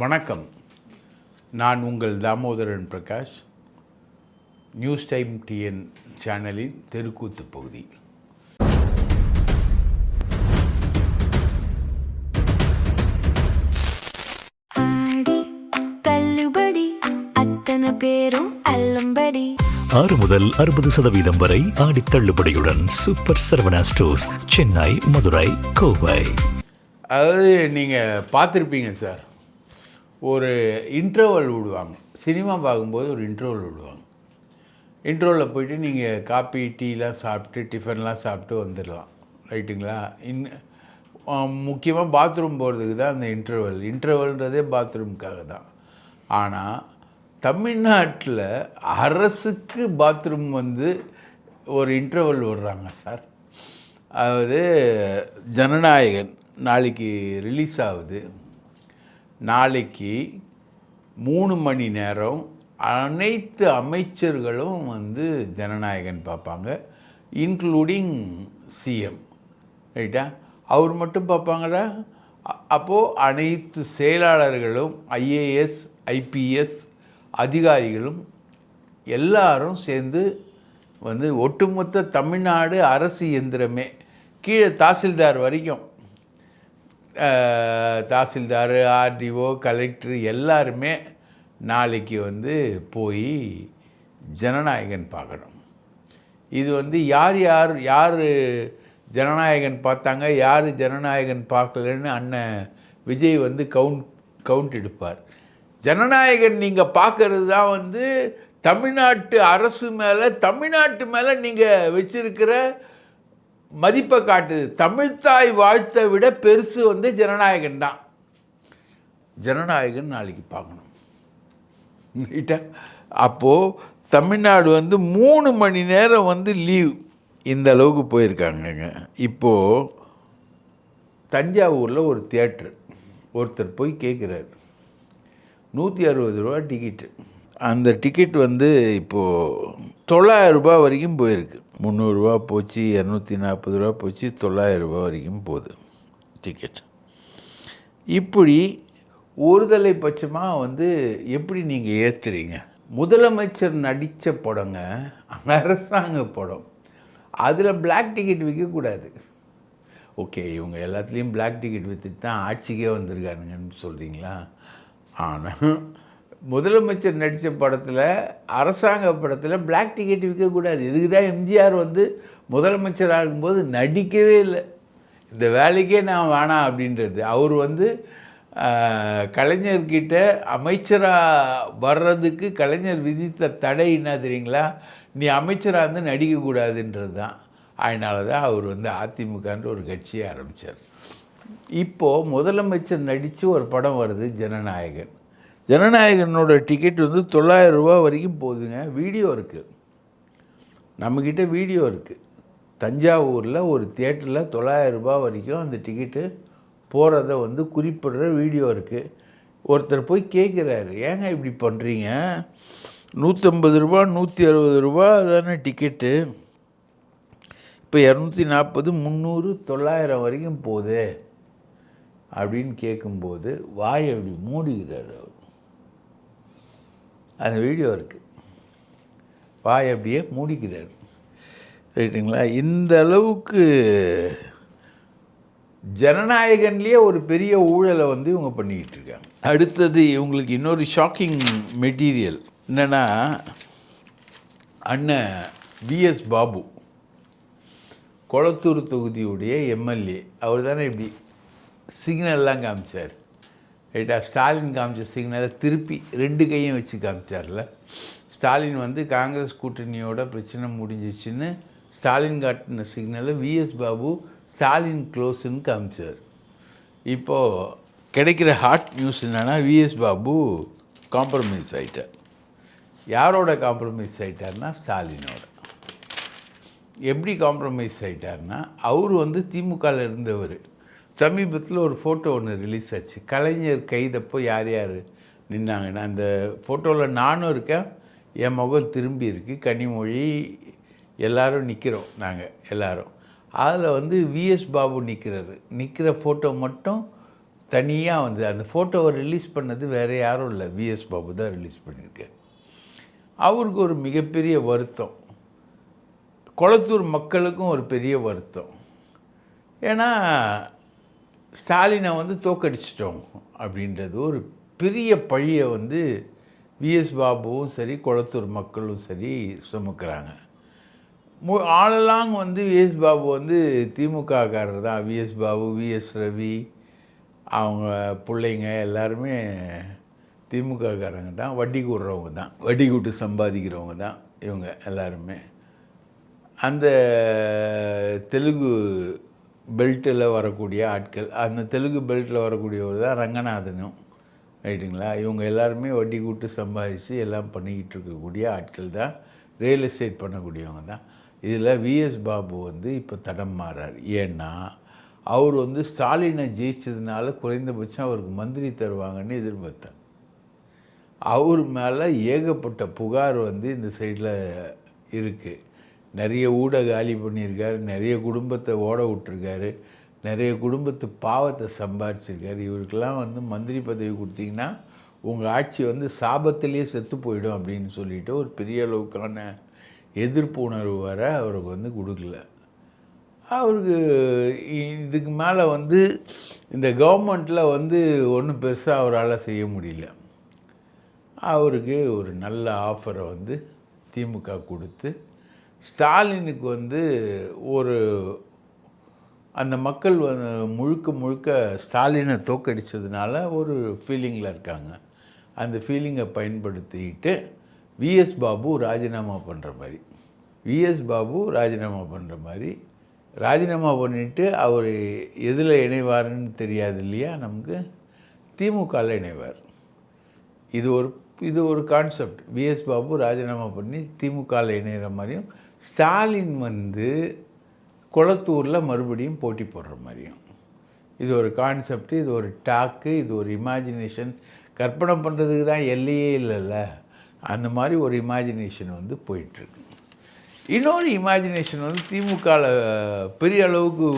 வணக்கம். நான் உங்கள் Damodaran Prakash. News time TN சேனலின் தெருக்கூத்து பகுதி. பேரும் அல்லும்படி 6 முதல் 60% வரை ஆடி தள்ளுபடியுடன் சூப்பர் சரவணா ஸ்டோர்ஸ், சென்னை, மதுரை, கோவை. அதாவது நீங்கள் பார்த்துருப்பீங்க சார், ஒரு இன்டர்வல் விடுவாங்க. சினிமா பார்க்கும்போது ஒரு இன்டர்வல் விடுவாங்க. இன்டர்வலில் போயிட்டு நீங்கள் காப்பி டீலாம் சாப்பிட்டு டிஃபன்லாம் சாப்பிட்டு வந்துடலாம், ரைட்டுங்களா? முக்கியமாக பாத்ரூம் போகிறதுக்கு தான் அந்த இன்டர்வல்ன்றதே பாத்ரூமுக்காக தான். ஆனால் தமிழ்நாட்டில் அரசுக்கு பாத்ரூம் ஒரு இன்டர்வல் விடுறாங்க சார். அதாவது ஜனநாயகன் நாளைக்கு ரிலீஸ் ஆகுது. நாளைக்கு 3 மணி நேரம் அனைத்து அமைச்சர்களும் ஜனநாயகன் பார்ப்பாங்க, இன்க்ளூடிங் சிஎம், ரைட்டா? அவர் மட்டும் பார்ப்பாங்களா? அப்போது அனைத்து செயலாளர்களும், ஐஏஎஸ் ஐபிஎஸ் அதிகாரிகளும் எல்லாரும் சேர்ந்து ஒட்டுமொத்த தமிழ்நாடு அரசு இயந்திரமே கீழே தாசில்தார் வரைக்கும், தாசில்தார், ஆர்டிஓ, கலெக்டர் எல்லாருமே நாளைக்கு போய் ஜனநாயகன் பார்க்கணும். இது யார் ஜனநாயகன் பார்த்தாங்க, யார் ஜனநாயகன் பார்க்கலன்னு அண்ணன் விஜய் கவுண்ட் எடுப்பார். ஜனநாயகன் நீங்கள் பார்க்கறது தான் தமிழ்நாட்டு அரசு மேலே, தமிழ்நாட்டு மேலே நீங்கள் வச்சிருக்கிற மதிப்பை காட்டுது. தமிழ்த்தாய் வாழ்த்தை விட பெருசு ஜனநாயகன் தான். ஜனநாயகன் நாளைக்கு பார்க்கணும், ரைட்டா? அப்போது தமிழ்நாடு 3 மணி நேரம் லீவ், இந்த அளவுக்கு போயிருக்காங்கங்க. இப்போது தஞ்சாவூரில் ஒரு தியேட்ரு, ஒருத்தர் போய் கேட்குறாரு, 160 ரூபா டிக்கெட்டு. அந்த டிக்கெட் இப்போது 900 ரூபா வரைக்கும் போயிருக்கு. 300 ரூபா போச்சு, 240 ரூபா போச்சு, 900 ரூபா வரைக்கும் போகுது டிக்கெட். இப்படி ஒருதலை பட்சமாக எப்படி நீங்கள் ஏற்றுறீங்க? முதலமைச்சர் நடித்த படங்க, அரசாங்க படம், அதில் பிளாக் டிக்கெட் விற்கக்கூடாது. ஓகே, இவங்க எல்லாத்துலேயும் பிளாக் டிக்கெட் விற்றுட்டு தான் ஆட்சிக்கே வந்திருக்கானுங்கன்னு சொல்கிறீங்களா? ஆனால் முதலமைச்சர் நடித்த படத்தில், அரசாங்க படத்தில் பிளாக் டிக்கெட் விற்கக்கூடாது. இதுக்கு தான் எம்ஜிஆர் முதலமைச்சராக இருக்கும்போது நடிக்கவே இல்லை, இந்த வேலைக்கே நான் வேணாம் அப்படின்றது. அவர் கலைஞர்கிட்ட அமைச்சராக வர்றதுக்கு கலைஞர் விதித்த தடை என்ன தெரியுங்களா? நீ அமைச்சராக நடிக்கக்கூடாதுன்றது தான். அதனால தான் அவர் அதிமுகன்ற ஒரு கட்சியை ஆரம்பித்தார். இப்போது முதலமைச்சர் நடித்து ஒரு படம் வருது, ஜனநாயகன். ஜனநாயகனோட டிக்கெட் 900 ரூபா வரைக்கும் போகுதுங்க. வீடியோ இருக்குது, நம்மக்கிட்ட வீடியோ இருக்குது. தஞ்சாவூரில் ஒரு தியேட்டரில் 900 ரூபா வரைக்கும் அந்த டிக்கெட்டு போகிறத குறிப்பிடுற வீடியோ இருக்குது. ஒருத்தர் போய் கேட்குறாரு, ஏங்க இப்படி பண்ணுறீங்க? 150 ரூபா 160 ரூபா தானே டிக்கெட்டு, இப்போ 240, 300, 900 வரைக்கும் போகுது அப்படின்னு கேட்கும்போது வாயை அப்படி மூடிக்கிறார் அவர். அந்த வீடியோ இருக்குது, வாயை அப்படியே மூடிக்கிறார், ரைட்டுங்களா? இந்த அளவுக்கு ஜனநாயகன்லேயே ஒரு பெரிய ஊழலை இவங்க பண்ணிக்கிட்டு இருக்காங்க. அடுத்தது இவங்களுக்கு இன்னொரு ஷாக்கிங் மெட்டீரியல் என்னென்னா, அண்ணன் விஎஸ் பாபு, கொளத்தூர் தொகுதியுடைய எம்எல்ஏ, அவர் தானே இப்படி சிக்னல்லாம் காமிச்சார், ரைட்டா? ஸ்டாலின் காமிச்ச சிக்னலை திருப்பி 2 கையும் வச்சு காமிச்சார்ல. ஸ்டாலின் காங்கிரஸ் கூட்டணியோட பிரச்சனை முடிஞ்சிச்சுன்னு ஸ்டாலின் காட்டின சிக்னலை விஎஸ் பாபு ஸ்டாலின் க்ளோஸுன்னு காமிச்சார். இப்போது கிடைக்கிற ஹாட் நியூஸ் என்னென்னா, விஎஸ் பாபு காம்ப்ரமைஸ் ஆகிட்டார். யாரோட காம்ப்ரமைஸ் ஆகிட்டார்னா, ஸ்டாலினோட. எப்படி காம்ப்ரமைஸ் ஆகிட்டார்னா, அவர் திமுகவில் இருந்தவர். சமீபத்தில் ஒரு ஃபோட்டோ ஒன்று ரிலீஸ் ஆச்சு, கலைஞர் கைதப்போ யார் யார் நின்னாங்கன்னு. அந்த ஃபோட்டோவில் நானும் இருக்கேன், என் முகம் திரும்பி இருக்குது, கனிமொழி எல்லோரும் நிற்கிறோம், நாங்கள் எல்லோரும். அதில் விஎஸ் பாபு நிற்கிற ஃபோட்டோ மட்டும் தனியாக வந்து அந்த ஃபோட்டோவை ரிலீஸ் பண்ணது வேறு யாரும் இல்லை, விஎஸ் பாபு தான் ரிலீஸ் பண்ணியிருக்கார். அவருக்கு ஒரு மிகப்பெரிய வருத்தம், கொளத்தூர் மக்களுக்கும் ஒரு பெரிய வருத்தம். ஏன்னா ஸ்டாலினை வந்து தோக்கடிச்சிட்டோம் அப்படின்றது ஒரு பெரிய பழியை வந்து விஎஸ் பாபுவும் சரி கொளத்தூர் மக்களும் சரி சுமக்கிறாங்க. ஆளெல்லாம் வந்து விஎஸ் பாபு வந்து திமுககாரர் தான். விஎஸ் பாபு, விஎஸ் ரவி, அவங்க பிள்ளைங்க எல்லாருமே திமுககாரங்க தான், வட்டி கூடுறவங்க தான், வட்டி கூட்டு சம்பாதிக்கிறவங்க தான் இவங்க எல்லாருமே. அந்த தெலுங்கு பெல்ட்டில் வரக்கூடிய ஆட்கள், அந்த தெலுங்கு பெல்ட்டில் வரக்கூடியவர் தான் ரங்கநாதனும், ரைட்டுங்களா? இவங்க எல்லாருமே வட்டி கூட்டு சம்பாதிச்சு எல்லாம் பண்ணிக்கிட்டு இருக்கக்கூடிய ஆட்கள் தான், ரியல் எஸ்டேட் பண்ணக்கூடியவங்க தான். இதில் விஎஸ் பாபு வந்து இப்போ தடம் மாறார். ஏன்னா அவர் வந்து ஸ்டாலினை ஜெயிச்சதுனால குறைந்தபட்சம் அவருக்கு மந்திரி தருவாங்கன்னு எதிர்பார்த்தார். அவர் மேலே ஏகப்பட்ட புகார் வந்து இந்த சைடில் இருக்குது. நிறைய ஊட காலி பண்ணியிருக்காரு, நிறைய குடும்பத்தை ஓட விட்டுருக்காரு, நிறைய குடும்பத்து பாவத்தை சம்பாரிச்சிருக்காரு. இவருக்கெல்லாம் வந்து மந்திரி பதவி கொடுத்தீங்கன்னா உங்கள் ஆட்சி வந்து சாபத்திலேயே செத்து போயிடும் அப்படின்னு சொல்லிட்டு ஒரு பெரிய அளவுக்கான எதிர்ப்பு உணர்வு வர அவருக்கு வந்து கொடுக்கல. அவருக்கு இதுக்கு மேலே வந்து இந்த கவர்மெண்ட்டில் வந்து ஒன்றும் பெருசாக அவரால் செய்ய முடியல. அவருக்கு ஒரு நல்ல ஆஃபரை வந்து திமுக கொடுத்து ஸ்டாலினுக்கு வந்து ஒரு அந்த மக்கள் முழுக்க முழுக்க ஸ்டாலினை தோக்கடித்ததுனால ஒரு ஃபீலிங்கில் இருக்காங்க. அந்த ஃபீலிங்கை பயன்படுத்திக்கிட்டு விஎஸ் பாபு ராஜினாமா பண்ணுற மாதிரி, ராஜினாமா பண்ணிவிட்டு அவர் எதில் இணைவார்னு தெரியாது இல்லையா நமக்கு, திமுகவில் இணைவார். இது ஒரு கான்செப்ட். விஎஸ் பாபு ராஜினாமா பண்ணி திமுகவில் இணைகிற மாதிரியும், ஸ்டாலின் வந்து கொளத்தூரில் மறுபடியும் போட்டி போடுற மாதிரியும். இது ஒரு கான்செப்ட், இது ஒரு டாக்கு, இது ஒரு இமேஜினேஷன். கற்பனை பண்ணுறதுக்கு தான் எல்லையே இல்லைல்ல, அந்த மாதிரி ஒரு இமேஜினேஷன் வந்து போயிட்டுருக்கு. இன்னொரு இமேஜினேஷன் வந்து திமுகவில் பெரிய அளவுக்கு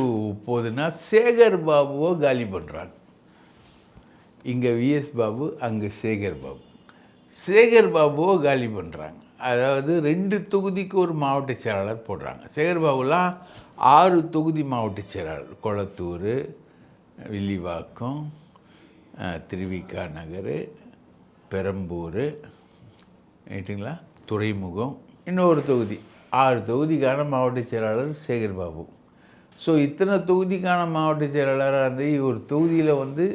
போகுதுன்னா, சேகர் பாபுவை காலி பண்ணுறாங்க. இங்கே விஎஸ் பாபு, அங்கே சேகர் பாபுவை காலி பண்ணுறாங்க. அதாவது 2 தொகுதிக்கு ஒரு மாவட்ட செயலாளர் போடுறாங்க. சேகர் பாபுலாம் 6 தொகுதி மாவட்ட செயலாளர், கொளத்தூர், வில்லிவாக்கம், திருவிக நகர், பெரம்பூர், ரைட்டுங்களா, துறைமுகம், இன்னொரு தொகுதி, 6 தொகுதிக்கான மாவட்ட செயலாளர் சேகர் பாபு. ஸோ இத்தனை தொகுதிக்கான மாவட்ட செயலாளராக இருந்து ஒரு தொகுதியில் வந்து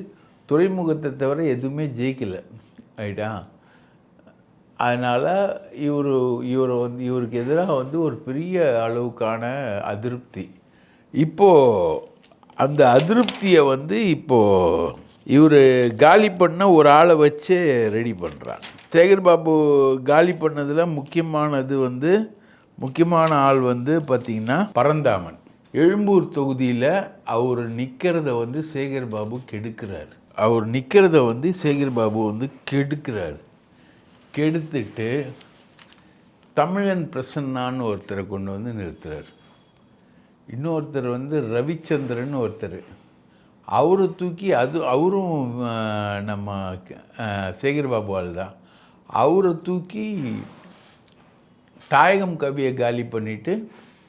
துறைமுகத்தை தவிர எதுவுமே ஜெயிக்கலை, ரைட்டா? அதனால் இவருக்கு எதிராக வந்து ஒரு பெரிய அளவுக்கான அதிருப்தி. இப்போது அந்த அதிருப்தியை வந்து இப்போது இவர் காலி பண்ண ஒரு ஆளை வச்சு ரெடி பண்ணுறாங்க. சேகர் பாபு காலி பண்ணதில் முக்கியமான ஆள் வந்து பார்த்திங்கன்னா பரந்தாமன். எழும்பூர் தொகுதியில் அவர் நிற்கிறத வந்து சேகர் பாபு கெடுக்கிறார். கெடுத்துட்டு தமிழன் பிரசன்னான்னு ஒருத்தரை கொண்டு வந்து நிறுத்துறார். இன்னொருத்தர் வந்து ரவிச்சந்திரன் ஒருத்தர், அவரை தூக்கி அவரும் நம்ம சேகர் பாபுவால் தான், அவரை தூக்கி தாயகம் கவியை காலி பண்ணிவிட்டு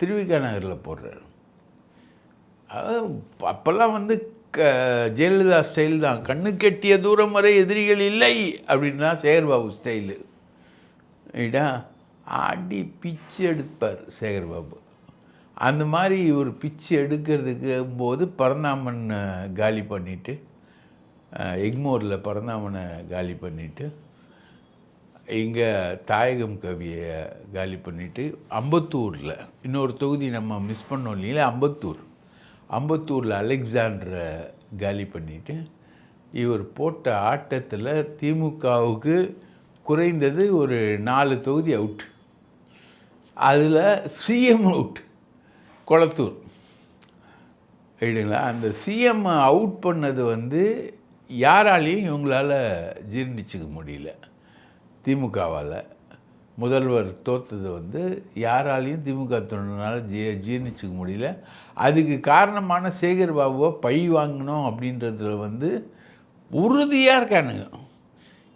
திருவிக நகரில் போடுறார். அப்போல்லாம் வந்து ஜெயலலிதா ஸ்டைல் தான், கண்ணு கெட்டிய தூரம் வரை எதிரிகள் இல்லை அப்படின்னு தான் சேகர் பாபு ஸ்டைலு, ரைட்டா? ஆடி பிச்சு எடுப்பார் சேகர் பாபு. அந்த மாதிரி ஒரு பிச்சு எடுக்கிறதுக்கு போது பரந்தாமன் காலி பண்ணிவிட்டு, எக்மோரில் பரந்தாமனை காலி பண்ணிவிட்டு, இங்கே தாயகம் கவியை காலி பண்ணிவிட்டு, அம்பத்தூரில் இன்னொரு தொகுதி நம்ம மிஸ் பண்ணோம் இல்லைங்களா, அம்பத்தூரில் அலெக்சாண்டரை காலி பண்ணிவிட்டு, இவர் போட்ட ஆட்டத்தில் திமுகவுக்கு குறைந்தது ஒரு 4 தொகுதி அவுட். அதில் சிஎம் அவுட், கொளத்தூர், ரைட்டுங்களா? அந்த சிஎம் அவுட் பண்ணது வந்து யாராலையும் இவங்களால் ஜீர்ணிச்சிக்க முடியல. திமுகவால் முதல்வர் தோற்றது வந்து யாராலையும் திமுக தொண்டனால் ஜீர்ணிச்சிக்க முடியல. அதுக்கு காரணமான சேகர் பாபுவை பழி வாங்கணும் அப்படின்றதுல வந்து உறுதியாக இருக்கானுங்க.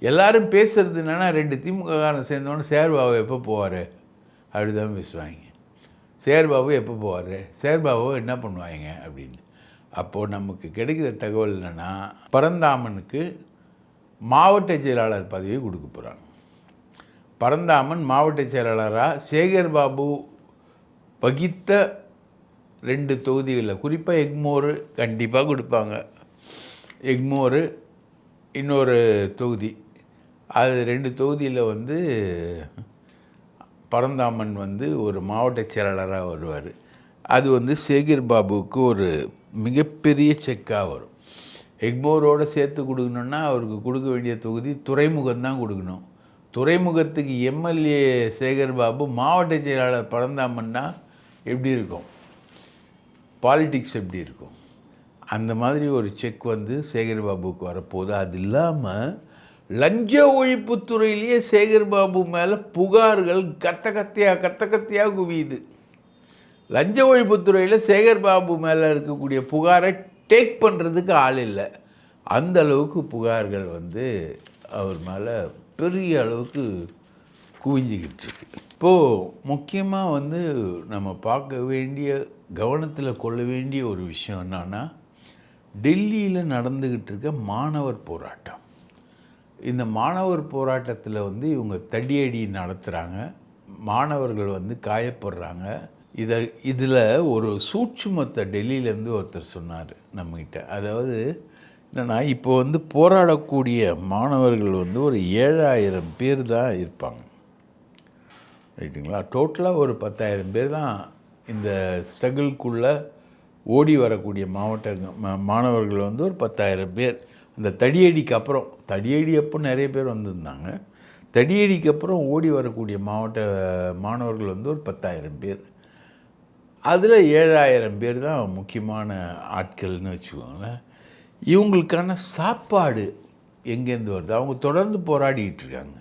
எல்லாரும் பேசுகிறது என்னென்னா 2 திமுககாரன் சேர்ந்தோன்னு சேர்பாபு எப்போ போவார் அப்படி தான் பேசுவாங்க. சேர்பாபு எப்போ போவார், சேர்பாபு என்ன பண்ணுவாங்க அப்படின்னு. அப்போது நமக்கு கிடைக்கிற தகவல் என்னென்னா, பரந்தாமனுக்கு மாவட்ட செயலாளர் பதவி கொடுக்க போகிறாங்க. பரந்தாமன் மாவட்ட செயலாளராக சேகர்பாபு வகித்த 2 தொகுதிகளில், குறிப்பாக எக்மோர் கண்டிப்பாக கொடுப்பாங்க. எக்மோர் இன்னொரு தொகுதி, அது 2 தொகுதியில் வந்து பரந்தாமன் வந்து ஒரு மாவட்ட செயலாளராக வருவார். அது வந்து சேகர்பாபுவுக்கு ஒரு மிகப்பெரிய செக்காக வரும். எக்மோரோடு சேர்த்து கொடுக்கணுன்னா அவருக்கு கொடுக்க வேண்டிய தொகுதி துறைமுகம்தான் கொடுக்கணும். துறைமுகத்துக்கு எம்எல்ஏ சேகர்பாபு, மாவட்ட செயலாளர் பரந்தாமன்னா எப்படி இருக்கும், பாலிட்டிக்ஸ் எப்படி இருக்கும்? அந்த மாதிரி ஒரு செக் வந்து சேகர்பாபுவுக்கு வரப்போகுது. அது இல்லாமல் லஞ்ச ஒழிப்புத்துறையிலேயே சேகர்பாபு மேலே புகார்கள் கத்த குவியுது. லஞ்ச ஒழிப்புத்துறையில் சேகர்பாபு மேலே இருக்கக்கூடிய புகாரை டேக் பண்ணுறதுக்கு ஆள் இல்லை. அந்த அளவுக்கு புகார்கள் வந்து அவர் மேலே பெரிய அளவுக்கு குவிஞ்சிக்கிட்டு இருக்கு. இப்போது முக்கியமாக வந்து நம்ம பார்க்க வேண்டிய, கவனத்தில் கொள்ள வேண்டிய ஒரு விஷயம் என்னன்னா, டெல்லியில் நடந்துக்கிட்டு இருக்க மாணவர் போராட்டம். இந்த மாணவர் போராட்டத்தில் வந்து இவங்க தடியடி நடத்துகிறாங்க, மாணவர்கள் வந்து காயப்படுறாங்க. இதில் ஒரு சூட்சுமத்தை டெல்லியிலேருந்து ஒருத்தர் சொன்னார் நம்மக்கிட்ட. அதாவது என்னென்னா, இப்போ வந்து போராடக்கூடிய மாணவர்கள் வந்து ஒரு 7000 பேர் தான் இருப்பாங்க, ரைட்டுங்களா? டோட்டலாக ஒரு 10,000 பேர் தான் இந்த ஸ்ட்ரகிள்குள்ளே ஓடி வரக்கூடிய மாணவர்கள் வந்து ஒரு 10,000 பேர். அந்த தடியடிக்கு அப்புறம், தடியடி அப்போ நிறைய பேர் வந்திருந்தாங்க, தடியடிக்கு அப்புறம் ஓடி வரக்கூடிய மாணவர்கள் வந்து ஒரு 10,000 பேர். அதில் 7000 பேர் தான் முக்கியமான ஆட்கள்னு வச்சுக்கோங்களேன். இவங்களுக்கான சாப்பாடு எங்கேருந்து வருது? அவங்க தொடர்ந்து போராடிக்கிட்டு இருக்காங்க.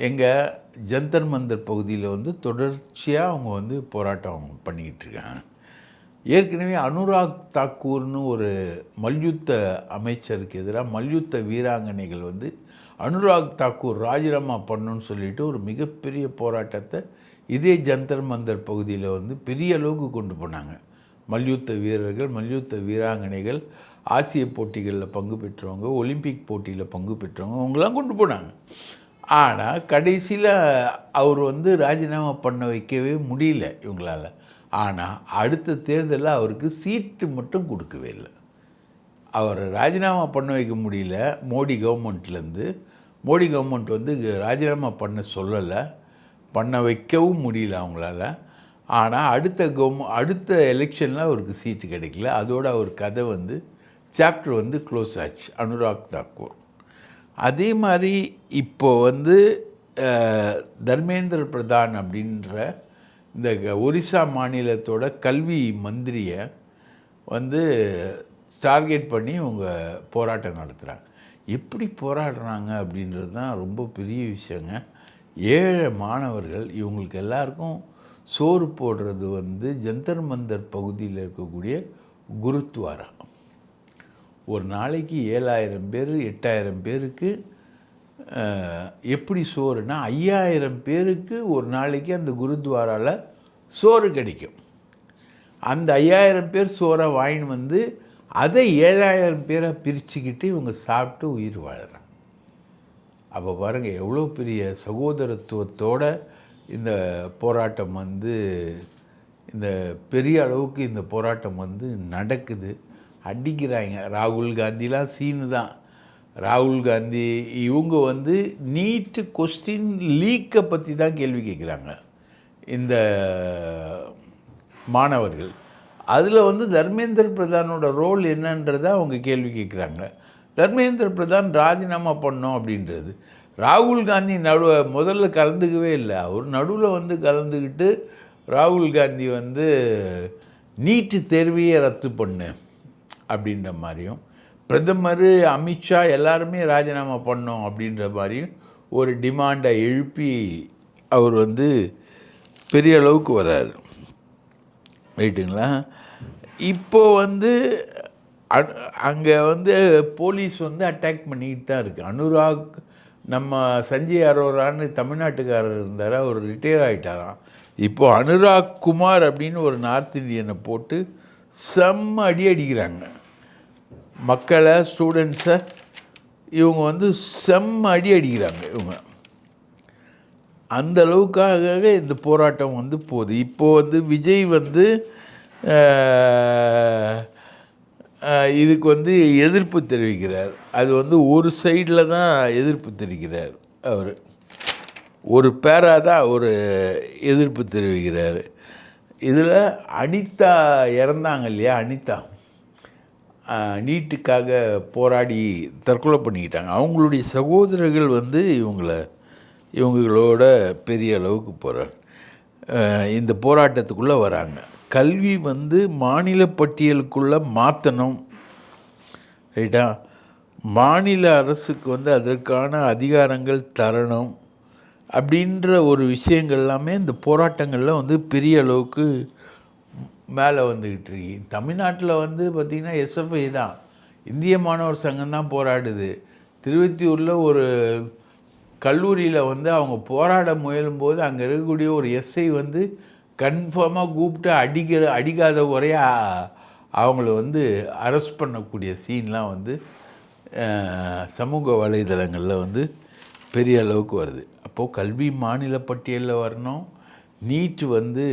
எங்கள் ஜந்தர் மந்தர் பகுதியில் வந்து தொடர்ச்சியாக அவங்க வந்து போராட்டம் பண்ணிக்கிட்டு இருக்காங்க. ஏற்கனவே அனுராக் தாக்கூர்னு ஒரு மல்யுத்த அமைச்சருக்கு எதிராக மல்யுத்த வீராங்கனைகள் வந்து அனுராக் தாக்கூர் ராஜினாமா பண்ணணுன்னு சொல்லிட்டு ஒரு மிகப்பெரிய போராட்டத்தை இதே ஜந்தர் மந்தர் பகுதியில் வந்து பெரிய அளவுக்கு கொண்டு போனாங்க. மல்யுத்த வீரர்கள், மல்யுத்த வீராங்கனைகள், ஆசிய போட்டிகளில் பங்கு பெற்றவங்க, ஒலிம்பிக் போட்டியில் பங்கு பெற்றவங்க, அவங்களாம் கொண்டு போனாங்க. ஆனால் கடைசியில் அவர் வந்து ராஜினாமா பண்ண வைக்கவே முடியல இவங்களால். ஆனால் அடுத்த தேர்தலில் அவருக்கு சீட்டு மட்டும் கொடுக்கவே இல்லை. அவரை ராஜினாமா பண்ண வைக்க முடியல மோடி கவர்மெண்ட்லேருந்து. மோடி கவர்மெண்ட் வந்து ராஜினாமா பண்ண சொல்லலை, பண்ண வைக்கவும் முடியல அவங்களால. ஆனால் அடுத்த எலெக்ஷனில் அவருக்கு சீட்டு கிடைக்கல. அதோடு அவர் கதை வந்து சாப்டர் வந்து க்ளோஸ் ஆச்சு, அனுராக் தாக்கூர். அதே மாதிரி இப்போ வந்து தர்மேந்திர பிரதான் அப்படின்ற இந்த ஒரிசா மாநிலத்தோட கல்வி மந்திரியை வந்து டார்கெட் பண்ணி இவங்க போராட்டம் நடத்துகிறாங்க. எப்படி போராடுறாங்க அப்படின்றது தான் ரொம்ப பெரிய விஷயங்க. ஏழை மாணவர்கள், இவங்களுக்கு எல்லாருக்கும் சோறு போடுறது வந்து ஜந்தர் மந்தர் பகுதியில் இருக்கக்கூடிய குருத்வாரா. ஒரு நாளைக்கு 7000 பேர் 8000 பேருக்கு எப்படி சோறுனா 5000 பேருக்கு ஒரு நாளைக்கு அந்த குருத்வாராவில் சோறு கிடைக்கும். அந்த 5000 பேர் சோறை வாங்கின்னு வந்து அதை 7000 பேரை பிரிச்சுக்கிட்டு இவங்க சாப்பிட்டு உயிர் வாழறாங்க. அப்போ பாருங்கள் எவ்வளோ பெரிய சகோதரத்துவத்தோட இந்த போராட்டம் வந்து, இந்த பெரிய அளவுக்கு இந்த போராட்டம் வந்து நடக்குது. அடிக்கிறாங்க. ராகுல் காந்திலாம் சீனு தான். ராகுல் காந்தி இவங்க வந்து நீட்டு கொஸ்டின் லீக்கை பற்றி தான் கேள்வி கேட்குறாங்க இந்த மாணவர்கள். அதில் வந்து தர்மேந்திர பிரதானோட ரோல் என்னன்றதை அவங்க கேள்வி கேட்குறாங்க. தர்மேந்திர பிரதான் ராஜினாமா பண்ணோம் அப்படின்றது. ராகுல் காந்தி முதல்ல கலந்துக்கவே இல்லை. அவர் நடுவில் வந்து கலந்துக்கிட்டு ராகுல் காந்தி வந்து நீட்டு தேர்வையே ரத்து பண்ணு அப்படின்ற மாதிரியும், பிரதமர் அமித்ஷா எல்லாருமே ராஜினாமா பண்ணோம் அப்படின்ற மாதிரியும் ஒரு டிமாண்டை எழுப்பி அவர் வந்து பெரிய அளவுக்கு வர்றாரு, ரைட்டுங்களா? இப்போ வந்து அங்கே வந்து போலீஸ் வந்து அட்டாக் பண்ணிக்கிட்டு தான் இருக்குது. அனுராக் நம்ம சஞ்சய் அரோரான்னு தமிழ்நாட்டுக்காரர் இருந்தார், அவர் ரிட்டையர் ஆகிட்டாராம். இப்போது அனுராக் குமார் அப்படின்னு ஒரு நார்த் இந்தியனை போட்டு செம்ம அடி அடிக்கிறாங்க. மக்களை, ஸ்டூடெண்ட்ஸை இவங்க வந்து செம்ம அடி அடிக்கிறாங்க. இவங்க அந்த அளவுக்காக இந்த போராட்டம் வந்து போகுது. இப்போது வந்து விஜய் வந்து இதுக்கு வந்து எதிர்ப்பு தெரிவிக்கிறார். அது வந்து ஒரு சைடில் தான் எதிர்ப்பு தெரிவிக்கிறார். அவர் ஒரு பேரா தான் ஒரு எதிர்ப்பு தெரிவிக்கிறார். இதில் அனிதா இறந்தாங்க இல்லையா, அனிதா நீட்டுக்காக போராடி தற்கொலை பண்ணிக்கிட்டாங்க. அவங்களுடைய சகோதரர்கள் வந்து இவங்களோட பெரிய அளவுக்கு போகிறார். இந்த போராட்டத்துக்குள்ளே வராங்க. கல்வி வந்து மாநில பட்டியலுக்குள்ளே மாற்றணும், ரைட்டா? மாநில அரசுக்கு வந்து அதற்கான அதிகாரங்கள் தரணும் அப்படின்ற ஒரு விஷயங்கள் எல்லாமே இந்த போராட்டங்களில் வந்து பெரிய அளவுக்கு மேலே வந்துக்கிட்டு இருக்கு. தமிழ்நாட்டில் வந்து பார்த்திங்கன்னா எஸ்எஃப்ஐ தான், இந்திய மாணவர் சங்கம் தான் போராடுது. திருவத்தியூரில் ஒரு கல்லூரியில் வந்து அவங்க போராட முயலும்போது அங்கே இருக்கக்கூடிய ஒரு எஸ்ஐ வந்து கன்ஃபார்மாக கூப்பிட்டு அடிக்காத குறையாக அவங்கள வந்து அரெஸ்ட் பண்ணக்கூடிய சீன்லாம் வந்து சமூக வலைதளங்களில் வந்து பெரிய அளவுக்கு வருது. அப்போது கல்வி மாநில பட்டியலில் வரணும், நீட் வந்து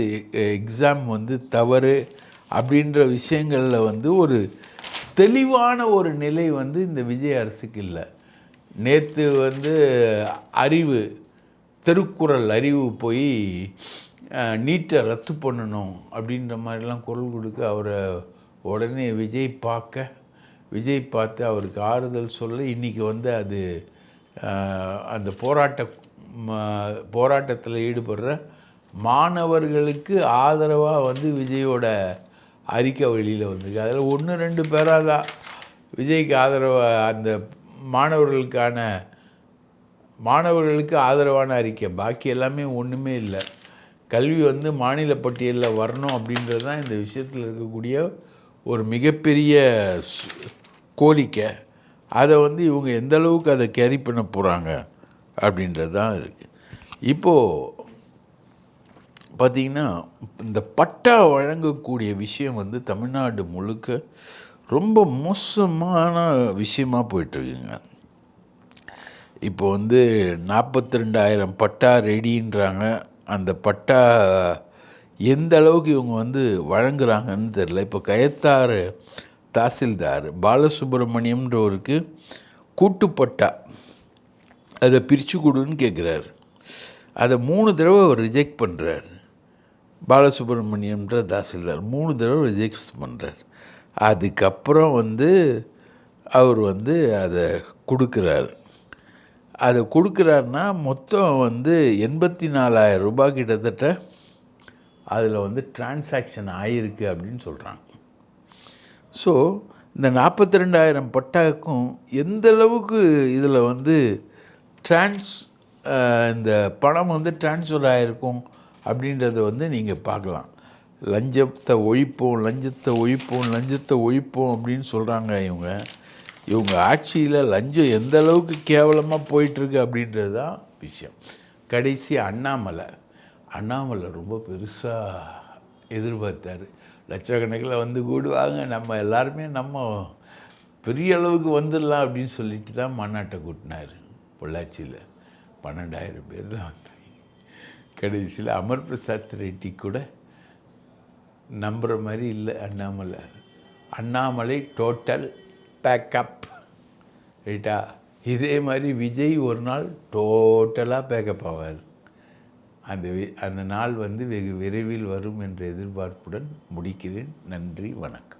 எக்ஸாம் வந்து தவறு அப்படின்ற விஷயங்களில் வந்து ஒரு தெளிவான ஒரு நிலை வந்து இந்த விஜய் அரசுக்கு இல்லை. நேற்று வந்து திருக்குறள் அறிவு போய் நீட்டை ரத்து பண்ணணும் அப்படின்ற மாதிரிலாம் குரல் கொடுக்க அவரை உடனே விஜய் பார்த்து அவருக்கு ஆறுதல் சொல்ல இன்றைக்கி வந்து அது அந்த போராட்டத்தில் ஈடுபடுற மாணவர்களுக்கு ஆதரவாக வந்து விஜயோட அறிக்கை வெளியில் வந்திருக்கு. அதில் 1-2 பேராக தான் விஜய்க்கு ஆதரவாக அந்த மாணவர்களுக்கு ஆதரவான அறிக்கை, பாக்கி எல்லாமே ஒன்றுமே இல்லை. கல்வி வந்து மாநில பட்டியலில் வரணும் அப்படின்றது தான் இந்த விஷயத்தில் இருக்கக்கூடிய ஒரு மிகப்பெரிய கோரிக்கை. அதை வந்து இவங்க எந்த அளவுக்கு அதை கேரி பண்ண போகிறாங்க அப்படின்றது தான் இருக்குது. இப்போது பார்த்திங்கன்னா இந்த பட்டா வழங்கக்கூடிய விஷயம் வந்து தமிழ்நாடு முழுக்க ரொம்ப மோசமான விஷயமாக போயிட்டுருக்குங்க. இப்போ வந்து 42,000 பட்டா ரெடின்றாங்க. அந்த பட்டா எந்த அளவுக்கு இவங்க வந்து வழங்குறாங்கன்னு தெரில. இப்போ கயத்தாறு தாசில்தார் பாலசுப்ரமணியம்ன்றவருக்கு கூட்டுப்பட்டா அதை பிரித்து கொடுன்னு கேட்குறாரு. அதை 3 தடவை அவர் ரிஜெக்ட் பண்ணுறார். பாலசுப்ரமணியம்ன்ற தாசில்தார் 3 தடவை ரிஜெக்ட் பண்ணுறார். அதுக்கப்புறம் வந்து அவர் வந்து அதை கொடுக்குறாரு. அதை கொடுக்குறாருன்னா மொத்தம் வந்து 84,000 ரூபாய் கிட்டத்தட்ட அதில் வந்து டிரான்சாக்ஷன் ஆகிருக்கு அப்படின்னு சொல்கிறாங்க. ஸோ இந்த 42,000 பட்டாவுக்கும் எந்த அளவுக்கு இதில் வந்து இந்த பணம் வந்து டிரான்ஸ்ஃபர் ஆகிருக்கும் அப்படின்றத வந்து நீங்கள் பார்க்கலாம். லஞ்சத்தை ஒழிப்போம் அப்படின்னு சொல்கிறாங்க இவங்க ஆட்சியில் லஞ்சம் எந்த அளவுக்கு கேவலமாக போயிட்டுருக்கு அப்படின்றது தான் விஷயம். கடைசி அண்ணாமலை ரொம்ப பெருசாக எதிர்பார்த்தார். லட்சக்கணக்கில் வந்து கூடுவாங்க, நம்ம எல்லாருமே பெரிய அளவுக்கு வந்துடலாம் அப்படின்னு சொல்லிட்டு தான் மாநாட்டை கூட்டினார். பொள்ளாச்சியில் 12,000 பேர் தான் வந்தாங்க. கடைசியில் அமர் பிரசாத் ரெட்டி கூட நம்புகிற மாதிரி இல்லை. அண்ணாமலை டோட்டல் பேக்கப், ரைட்டா? இதே மாதிரி விஜய் ஒரு நாள் டோட்டலாக பேக்கப் ஆவார். அந்த நாள் வந்து வெகு விரைவில் வரும் என்ற எதிர்பார்ப்புடன் முடிக்கிறேன். நன்றி, வணக்கம்.